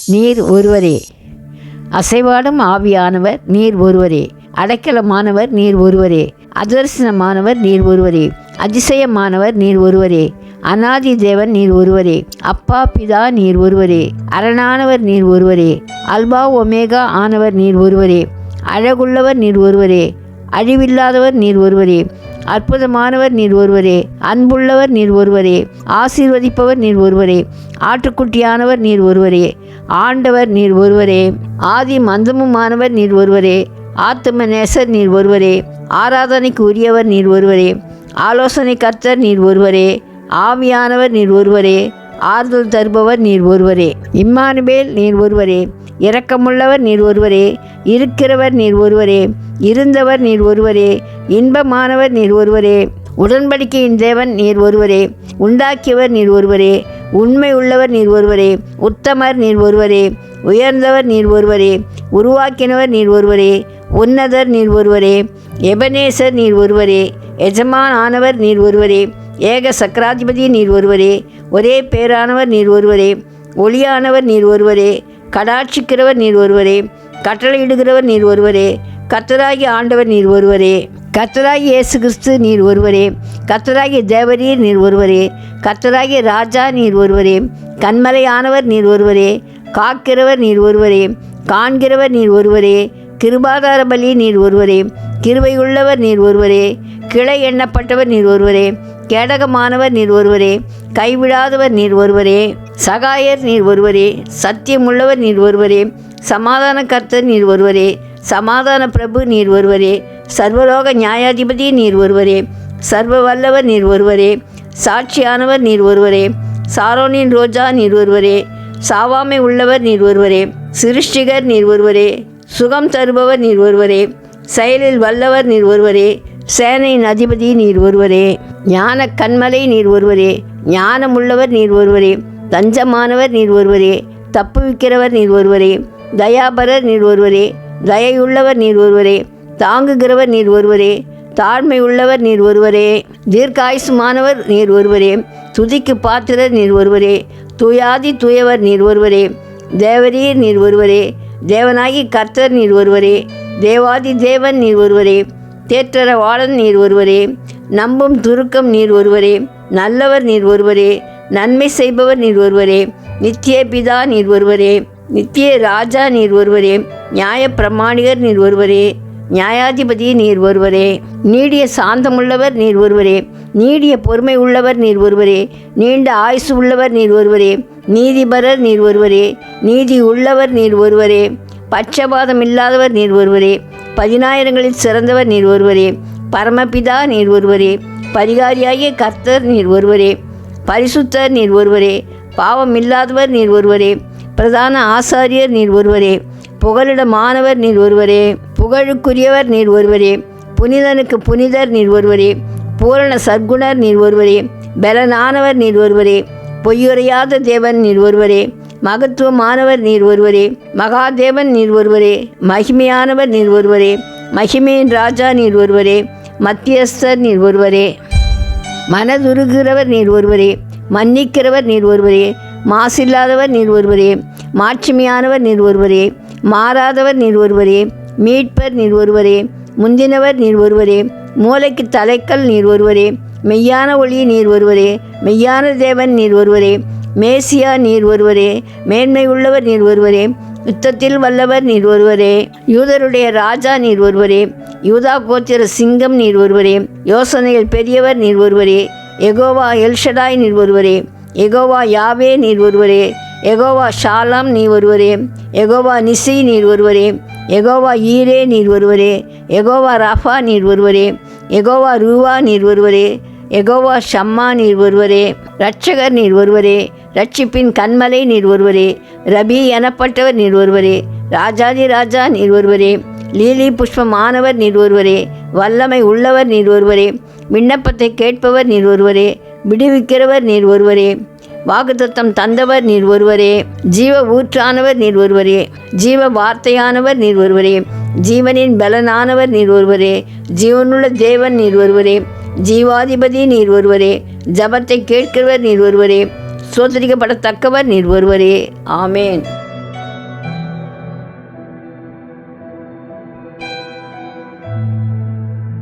நீர் ஒருவரே. அசைவாடும் ஆவியானவர் நீர் ஒருவரே. அடைக்கலமானவர் நீர் ஒருவரே. அதர்சனமானவர் நீர் ஒருவரே. அதிசயமானவர் நீர் ஒருவரே. அநாதி தேவன் நீர் ஒருவரே. அப்பா பிதா நீர் ஒருவரே. அரணானவர் நீர் ஒருவரே. அல்பா ஒமேகா ஆனவர் நீர் ஒருவரே. அழகுள்ளவர் நீர் ஒருவரே. அழிவில்லாதவர் நீர் ஒருவரே. அற்புதமானவர் நீர் ஒருவரே. அன்புள்ளவர் நீர் ஒருவரே. ஆசீர்வதிப்பவர் நீர் ஒருவரே. ஆட்டுக்குட்டியானவர் நீர் ஒருவரே. ஆண்டவர் நீர் ஒருவரே. ஆதி மந்தமுமானவர் நீர் ஒருவரே. ஆத்தும நேசர் நீர் ஒருவரே. ஆராதனைக்கு உரியவர் நீர் ஒருவரே. ஆலோசனை கர்த்தர் நீர் ஒருவரே. ஆவியானவர் நீர் ஒருவரே. ஆறுதல் தருபவர் நீர் ஒருவரே. இம்மானுவேல் நீர் ஒருவரே. இரக்கமுள்ளவர் நீர் ஒருவரே. இருக்கிறவர் நீர் ஒருவரே. இருந்தவர் நீர் ஒருவரே. இன்பமானவர் நீர் ஒருவரே. உடன்படிக்கையின் தேவன் நீர் ஒருவரே. உண்டாக்கியவர் நீர் ஒருவரே. உண்மை உள்ளவர் நீர் ஒருவரே. உத்தமர் நீர் ஒருவரே. உயர்ந்தவர் நீர் ஒருவரே. உருவாக்கினவர் நீர் ஒருவரே. உன்னதர் நீர் ஒருவரே. எபனேசர் நீர் ஒருவரே. எஜமான் ஆனவர் நீர் ஒருவரே. ஏக சக்கராதிபதி நீர் ஒருவரே. ஒரே பேரானவர் நீர் ஒருவரே. ஒளியானவர் நீர் ஒருவரே. கடாட்சிக்கிறவர் நீர் ஒருவரே. கட்டளையிடுகிறவர் நீர் ஒருவரே. கர்த்தராகிய ஆண்டவர் நீர் ஒருவரே. கர்த்தராகிய இயேசு கிறிஸ்து நீர் ஒருவரே. கர்த்தராகிய தேவரீர் நீர் ஒருவரே. கர்த்தராகிய ராஜா நீர் ஒருவரே. கண்மலையானவர் நீர் ஒருவரே. காக்கிறவர் நீர் ஒருவரே. காண்கிறவர் நீர் ஒருவரே. கிருபாதார பலி நீர் ஒருவரே. கிருபையுள்ளவர் நீர் ஒருவரே. கிளை எண்ணப்பட்டவர் நீர் ஒருவரே. கேடகமானவர் நீர் ஒருவரே. கைவிடாதவர் நீர் ஒருவரே. சகாயர் நீர் ஒருவரே. சத்தியமுள்ளவர் நீர் ஒருவரே. சமாதான கர்த்தர் நீர் ஒருவரே. சமாதான பிரபு நீர் ஒருவரே. சர்வலோக நியாயாதிபதி நீர் ஒருவரே. சர்வ வல்லவர் நீர் ஒருவரே. சாட்சியானவர் நீர் ஒருவரே. சாரோனின் ரோஜா நீர் ஒருவரே. சாவாமை உள்ளவர் நீர் ஒருவரே. சிருஷ்டிகர் நீர் ஒருவரே. சுகம் தருபவர் நீர் ஒருவரே. செயலில் வல்லவர் நீர் ஒருவரே. சேனையின் அதிபதி நீர் ஒருவரே. ஞான கண்மலை நீர் ஒருவரே. ஞானமுள்ளவர் நீர் ஒருவரே. தஞ்சமானவர் நீர் ஒருவரே. தப்புவிக்கிறவர் நீர் ஒருவரே. தயாபரர் நீர் ஒருவரே. தயையுள்ளவர் நீர் ஒருவரே. தாங்குகிறவர் நீர் ஒருவரே. தாழ்மை உள்ளவர் நீர் ஒருவரே. தீர்க்காயுசுமானவர் நீர் ஒருவரே. துதிக்கு பாத்திரர் நீர் ஒருவரே. தூயாதி தூயவர் நீர் ஒருவரே. தேவரீர் நீர் ஒருவரே. தேவனாகி கர்த்தர் நீர் ஒருவரே. தேவாதி தேவன் நீர் ஒருவரே. தேற்றரவாளன் நீர் ஒருவரே. நம்பும் துருக்கம் நீர் ஒருவரே. நல்லவர் நீர் ஒருவரே. நன்மை செய்பவர் நீர் ஒருவரே. நித்திய பிதா நீர் ஒருவரே. நித்திய ராஜா நீர் ஒருவரே. நியாய பிரமாணிகர் நீர் ஒருவரே. நியாயாதிபதி நீர் ஒருவரே. நீடிய சாந்தமுள்ளவர் நீர் ஒருவரே. நீடிய பொறுமை உள்ளவர் நீர் ஒருவரே. நீண்ட ஆயுசு உள்ளவர் நீர் ஒருவரே. நீதிபரர் நீர் ஒருவரே. நீதி உள்ளவர் நீர் ஒருவரே. பட்சபாதம் இல்லாதவர் நீர் ஒருவரே. 10,000களில் சிறந்தவர் நீர் ஒருவரே. பரமபிதா நீர் ஒருவரே. பரிகாரியாகிய கர்த்தர் நீர் ஒருவரே. பரிசுத்தர் நீர் ஒருவரே. பாவம் இல்லாதவர் நீர் ஒருவரே. பிரதான ஆசாரியர் நீர் ஒருவரே. புகலிடமானவர் நீர் ஒருவரே. புகழுக்குரியவர் நீர் ஒருவரே. புனிதனுக்கு புனிதர் நீர் ஒருவரே. பூரண சர்க்குணர் நீர் ஒருவரே. பலனானவர் நீர் ஒருவரே. பொய்யுரையாத தேவன் நீர் ஒருவரே. மகத்துவமானவர் நீர் ஒருவரே. மகாதேவன் நீர் ஒருவரே. மகிமையானவர் நீர் ஒருவரே. மகிமையின் ராஜா நீர் ஒருவரே. மத்தியஸ்தர் நீர் ஒருவரே. மனதுருகிறவர் நீர் ஒருவரே. மன்னிக்கிறவர் நீர் ஒருவரே. மாசில்லாதவர் நீர் ஒருவரே. மாட்சிமையானவர் நீர் ஒருவரே. மாறாதவர் நீர் ஒருவரே. மீட்பர் நீர் ஒருவரே. முந்தினவர் நீர் ஒருவரே. மூளைக்கு தலைக்கல் நீர் ஒருவரே. மெய்யான ஒளி நீர் ஒருவரே. மெய்யான தேவன் நீர் ஒருவரே. மேசியா நீர் ஒருவரே. மேன்மை உள்ளவர் நீர் ஒருவரே. யுத்தத்தில் வல்லவர் நீர் ஒருவரே. யூதருடைய ராஜா நீர் ஒருவரே. யூதா கோத்திர சிங்கம் நீர் ஒருவரே. யோசனையில் பெரியவர் நீர் ஒருவரே. யெகோவா எல்ஷடாய் நீர் ஒருவரே. யெகோவா யாவே நீர் ஒருவரே. யெகோவா ஷாலாம் நீர் ஒருவரே. யெகோவா நிசி நீர் ஒருவரே. யெகோவா ஈரே நீர் ஒருவரே. யெகோவா ரஃபா நீர் ஒருவரே. யெகோவா ரூவா நீர் ஒருவரே. யெகோவா ஷம்மா நீர் ஒருவரே. இரட்சகர் நீர் ஒருவரே. இரட்சிப்பின் கண்மலை நீர் ஒருவரே. ரபி எனப்பட்டவர் நீர் ஒருவரே. ராஜாதி ராஜா நீர் ஒருவரே. லீலி புஷ்பமானவர் நீர் ஒருவரே. வல்லமை உள்ளவர் நீர் ஒருவரே. விண்ணப்பத்தை கேட்பவர் நீர் ஒருவரே. விடுவிக்கிறவர் நீர் ஒருவரே. வாக்குத்தத்தம் தந்தவர் நீர் ஒருவரே. ஜீவ ஊற்றானவர் நீர் ஒருவரே. ஜீவ வார்த்தையானவர் நீர் ஒருவரே. ஜீவனின் பலனானவர் நீர் ஒருவரே. ஜீவனுள்ள தேவன் நீர் ஒருவரே. ஜீவாதிபதி நீர் ஒருவரே. ஜபத்தை கேட்கிறவர் நீர் ஒருவரே. சோதரிக்கப்படத்தக்கவர் நீர் ஒருவரே. ஆமேன்.